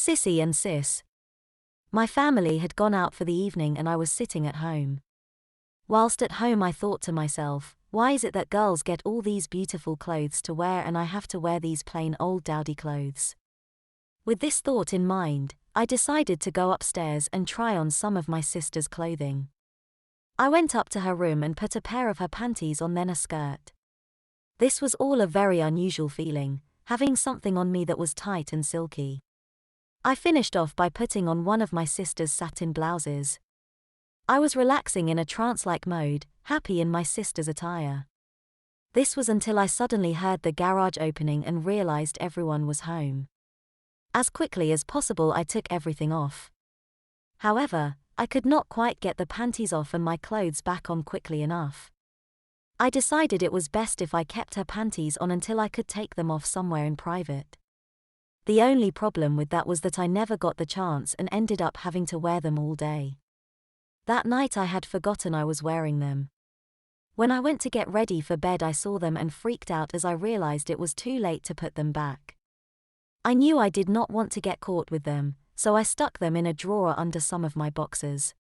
Sissy and Sis. My family had gone out for the evening and I was sitting at home. Whilst at home I thought to myself, why is it that girls get all these beautiful clothes to wear and I have to wear these plain old dowdy clothes? With this thought in mind, I decided to go upstairs and try on some of my sister's clothing. I went up to her room and put a pair of her panties on, then a skirt. This was all a very unusual feeling, having something on me that was tight and silky. I finished off by putting on one of my sister's satin blouses. I was relaxing in a trance-like mode, happy in my sister's attire. This was until I suddenly heard the garage opening and realized everyone was home. As quickly as possible I took everything off. However, I could not quite get the panties off and my clothes back on quickly enough. I decided it was best if I kept her panties on until I could take them off somewhere in private. The only problem with that was that I never got the chance and ended up having to wear them all day. That night I had forgotten I was wearing them. When I went to get ready for bed I saw them and freaked out as I realized it was too late to put them back. I knew I did not want to get caught with them, so I stuck them in a drawer under some of my boxes.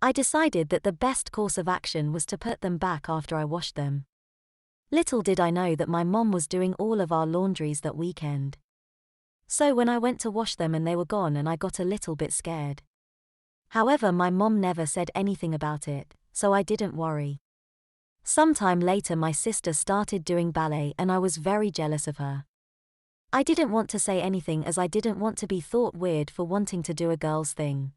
I decided that the best course of action was to put them back after I washed them. Little did I know that my mom was doing all of our laundries that weekend. So when I went to wash them and they were gone and I got a little bit scared. However, my mom never said anything about it, so I didn't worry. Sometime later my sister started doing ballet and I was very jealous of her. I didn't want to say anything as I didn't want to be thought weird for wanting to do a girl's thing.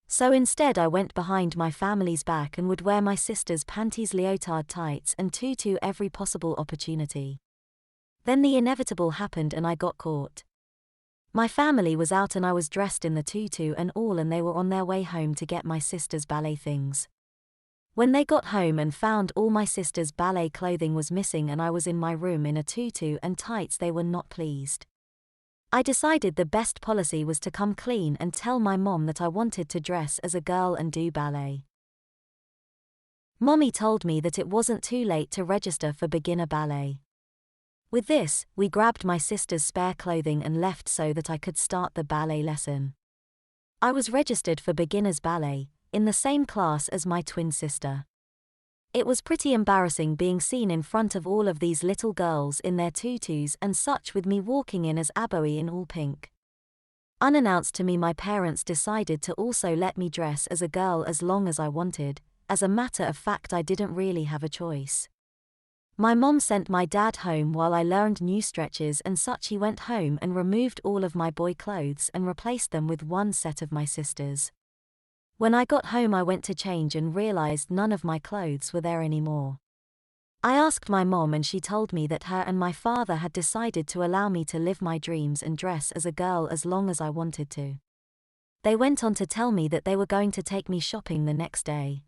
So instead I went behind my family's back and would wear my sister's panties, leotard tights and tutu every possible opportunity. Then the inevitable happened and I got caught. My family was out and I was dressed in the tutu and all and they were on their way home to get my sister's ballet things. When they got home and found all my sister's ballet clothing was missing and I was in my room in a tutu and tights, they were not pleased. I decided the best policy was to come clean and tell my mom that I wanted to dress as a girl and do ballet. Mommy told me that it wasn't too late to register for beginner ballet. With this, we grabbed my sister's spare clothing and left so that I could start the ballet lesson. I was registered for beginner's ballet, in the same class as my twin sister. It was pretty embarrassing being seen in front of all of these little girls in their tutus and such, with me walking in as Aboe in all pink. Unannounced to me, my parents decided to also let me dress as a girl as long as I wanted. As a matter of fact, I didn't really have a choice. My mom sent my dad home while I learned new stretches and such. He went home and removed all of my boy clothes and replaced them with one set of my sister's. When I got home I went to change and realized none of my clothes were there anymore. I asked my mom and she told me that her and my father had decided to allow me to live my dreams and dress as a girl as long as I wanted to. They went on to tell me that they were going to take me shopping the next day.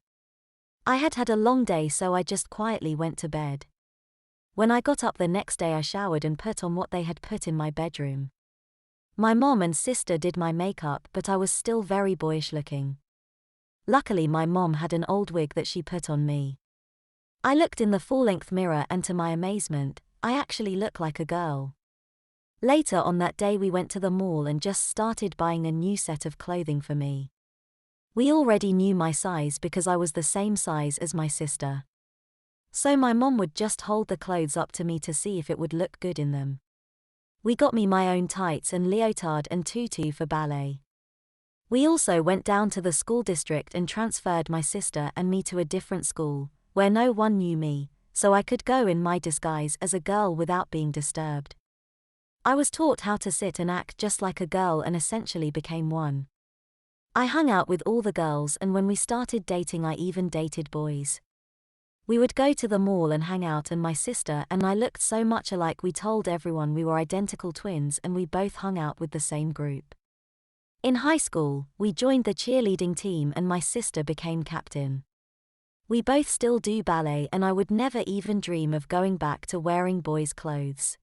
I had had a long day, so I just quietly went to bed. When I got up the next day I showered and put on what they had put in my bedroom. My mom and sister did my makeup, but I was still very boyish looking. Luckily my mom had an old wig that she put on me. I looked in the full-length mirror and to my amazement, I actually look like a girl. Later on that day we went to the mall and just started buying a new set of clothing for me. We already knew my size because I was the same size as my sister. So my mom would just hold the clothes up to me to see if it would look good in them. We got me my own tights and leotard and tutu for ballet. We also went down to the school district and transferred my sister and me to a different school, where no one knew me, so I could go in my disguise as a girl without being disturbed. I was taught how to sit and act just like a girl and essentially became one. I hung out with all the girls and when we started dating I even dated boys. We would go to the mall and hang out and my sister and I looked so much alike we told everyone we were identical twins and we both hung out with the same group. In high school, we joined the cheerleading team and my sister became captain. We both still do ballet and I would never even dream of going back to wearing boys' clothes.